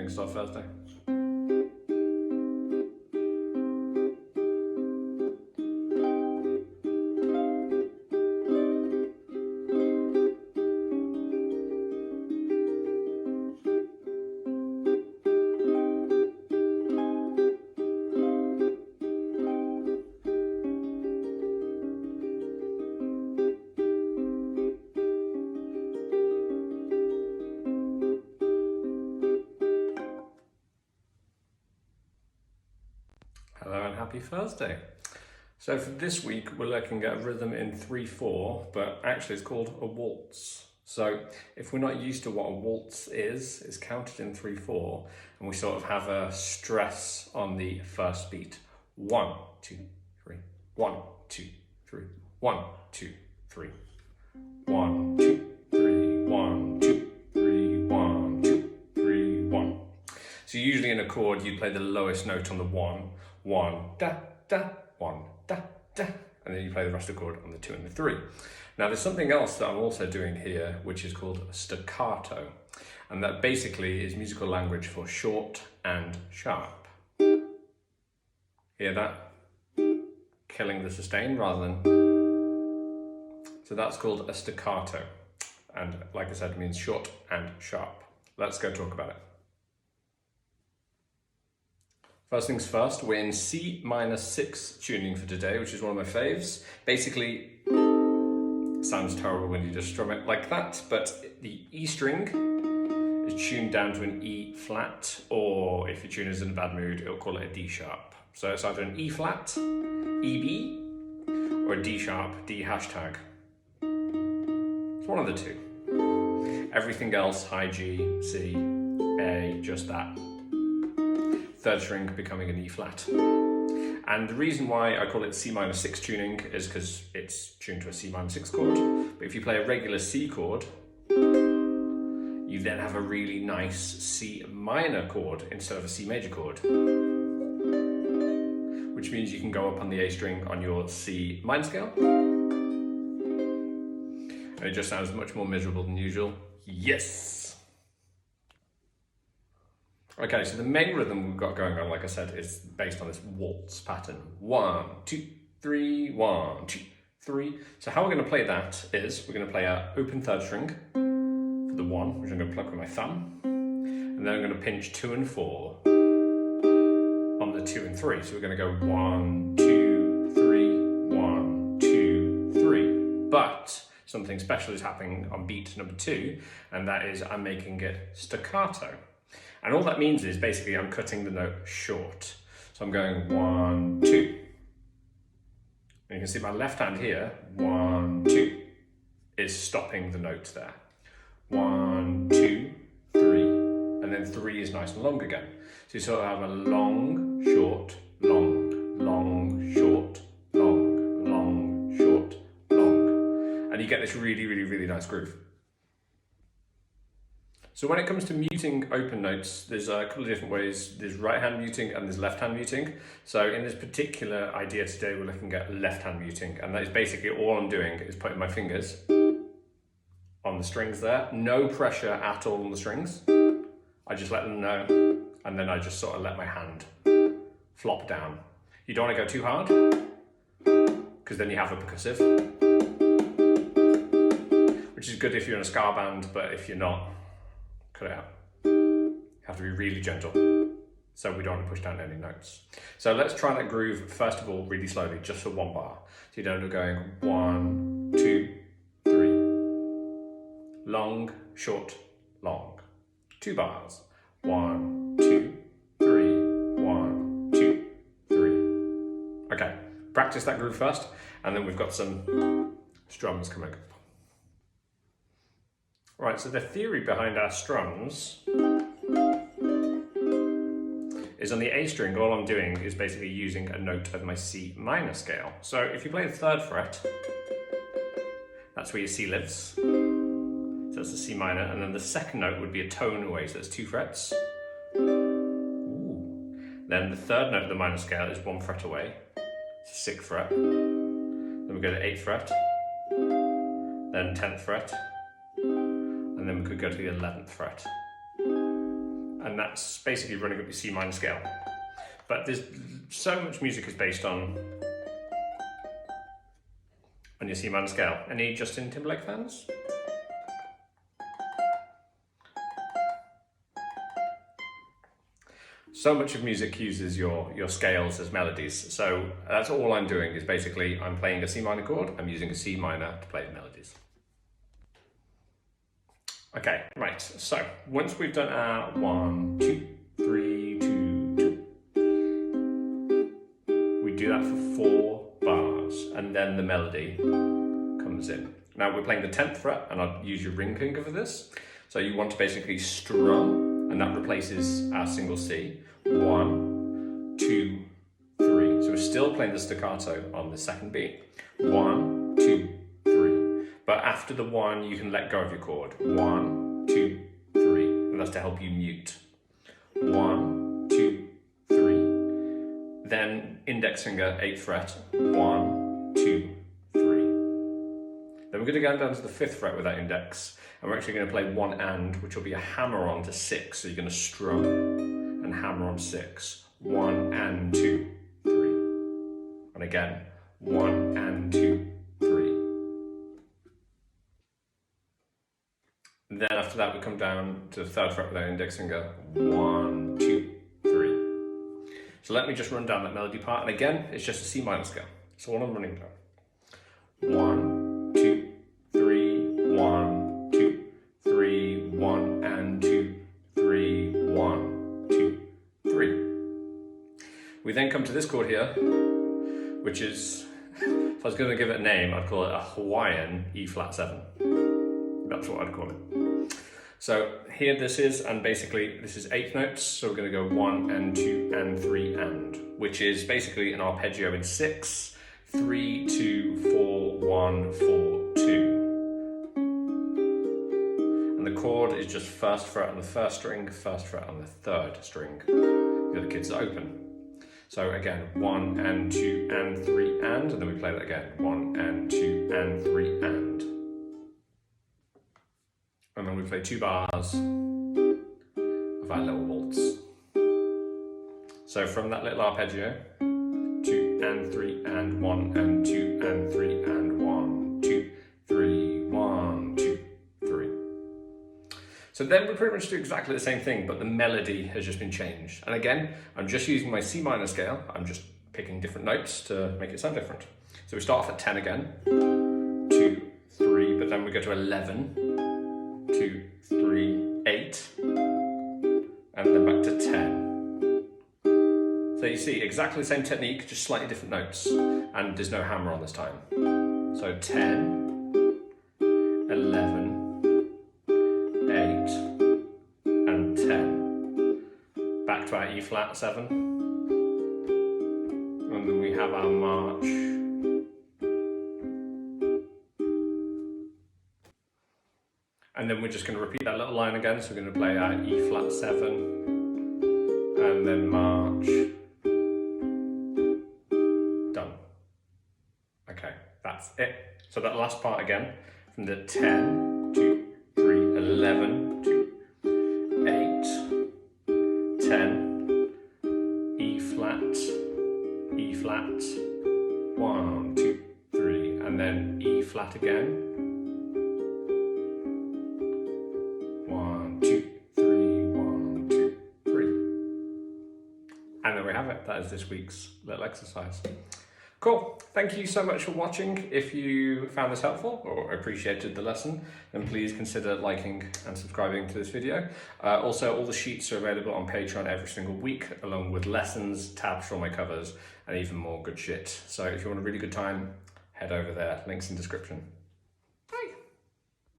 Fingerstyle Thursday. Hello and happy Thursday. So for this week, we're looking at a rhythm in 3/4, but actually it's called a waltz. So if we're not used to what a waltz is, it's counted in 3/4, and we sort of have a stress on the first beat. 1, 2, 3, 1, 2, 3, 1, 2, 3, 1, 2, 3, 1, 2, 3, 1, 2, 3, 1. So usually in a chord, you'd play the lowest note on the 1, 1, da, da, 1, da, da, and then you play the rest of the chord on the 2 and the 3. Now there's something else that I'm also doing here, which is called staccato, and that basically is musical language for short and sharp. Hear that? Killing the sustain rather than... So that's called a staccato, and like I said, it means short and sharp. Let's go talk about it. First things first, we're in C minor 6 tuning for today, which is one of my faves. Basically, sounds terrible when you just strum it like that, but the E string is tuned down to an E flat, or if your tuner's in a bad mood, it'll call it a D sharp. So it's either an E flat, E B, or a D sharp, D hashtag. It's one of the two. Everything else, high G, C, A, just that. Third string becoming an E flat. And the reason why I call it C minor 6 tuning is because it's tuned to a C minor 6 chord. But if you play a regular C chord, you then have a really nice C minor chord instead of a C major chord. Which means you can go up on the A string on your C minor scale. And it just sounds much more miserable than usual. Yes! Okay, so the main rhythm we've got going on, like I said, is based on this waltz pattern. 1, 2, 3, 1, 2, 3. So how we're going to play that is we're going to play an open third string for the 1, which I'm going to pluck with my thumb, and then I'm going to pinch 2 and 4 on the 2 and 3. So we're going to go 1, 2, 3, 1, 2, 3. But something special is happening on beat number 2, and that is I'm making it staccato. And all that means is basically I'm cutting the note short. So I'm going 1, 2. And you can see my left hand here, 1, 2, is stopping the note there. 1, 2, 3, and then 3 is nice and long again. So you sort of have a long, short, long, long, short, long, long, short, long. And you get this really, really, really nice groove. So when it comes to muting open notes, there's a couple of different ways. There's right hand muting and there's left hand muting. So in this particular idea today, we're looking at left hand muting. And that is basically all I'm doing is putting my fingers on the strings there. No pressure at all on the strings. I just let them know. And then I just sort of let my hand flop down. You don't want to go too hard, because then you have a percussive. Which is good if you're in a ska band, but if you're not, cut it out. You have to be really gentle, so we don't want to push down any notes. So let's try that groove first of all really slowly, just for 1 bar. So you don't going 1, 2, 3, long, short, long. 2 bars. 1, 2, 3, 1, 2, 3. Okay, practice that groove first, and then we've got some strums coming up. Right, so the theory behind our strums is on the A string, all I'm doing is basically using a note of my C minor scale. So if you play the 3rd fret, that's where your C lives. So that's the C minor, and then the 2nd note would be a tone away, so that's 2 frets. Ooh. Then the 3rd note of the minor scale is 1 fret away, it's the 6th fret. Then we go to 8th fret, then 10th fret, and then we could go to the 11th fret. and that's basically running up your C minor scale. But there's so much music is based on your C minor scale. Any Justin Timberlake fans? So much of music uses your scales as melodies. So that's all I'm doing is basically I'm playing a C minor chord, I'm using a C minor to play the melodies. Okay, right, so once we've done our 1, 2, 3, 2, 2, we do that for 4 bars, and then the melody comes in. Now we're playing the 10th fret, and I'll use your ring finger for this. So you want to basically strum, and that replaces our single C. 1, 2, 3. So we're still playing the staccato on the second beat. 1, 2, 3. But after the 1, you can let go of your chord. 1, 2, 3. And that's to help you mute. 1, 2, 3. Then index finger, 8th fret. 1, 2, 3. Then we're going to go down to the 5th fret with that index. And we're actually going to play 1 and, which will be a hammer on to 6. So you're going to strum and hammer on 6. 1 and 2, 3. And again, 1 and 2, 3. Then after that, we come down to the 3rd fret with our index finger. 1, 2, 3. So let me just run down that melody part. And again, it's just a C minor scale. So what I'm running down. 1, 2, 3, 1, 2, 3, 1 and 2, 3, 1, 2, 3. We then come to this chord here, which is, if I was going to give it a name, I'd call it a Hawaiian E flat 7. That's what I'd call it. So here this is, and basically this is 8 notes, so we're going to go 1 and 2 and 3 and, which is basically an arpeggio in 6, 3, 2, 4, 1, 4, 2. And the chord is just 1st fret on the 1st string, 1st fret on the 3rd string. The other kids are open. So again, 1 and 2 and 3 and then we play that again. 1 and 2 and 3 and. And then we play 2 bars of our little waltz. So from that little arpeggio, 2 and 3 and 1 and 2 and 3 and 1, 2, 3, 1, 2, 3. So then we pretty much do exactly the same thing, but the melody has just been changed. And again, I'm just using my C minor scale. I'm just picking different notes to make it sound different. So we start off at 10 again, 2, 3, but then we go to 11, 2, 3, 8, and then back to 10. So you see exactly the same technique, just slightly different notes, and there's no hammer on this time. So 10, 11, 8, and 10. Back to our E flat 7, and then we have our march. And then we're just going to repeat that little line again. So we're going to play our E flat 7, and then march. Done. Okay, that's it. So that last part again, from the 10, 2, 3, 11, 2, 8, 10, E flat, 1, 2, 3, and then E flat again. 1, 2, 3, 1, 2, 3. And there we have it. That is this week's little exercise. Cool. Thank you so much for watching. If you found this helpful or appreciated the lesson, then please consider liking and subscribing to this video. Also, all the sheets are available on Patreon every single week, along with lessons, tabs for all my covers, and even more good shit. So if you want a really good time, head over there. Links in description.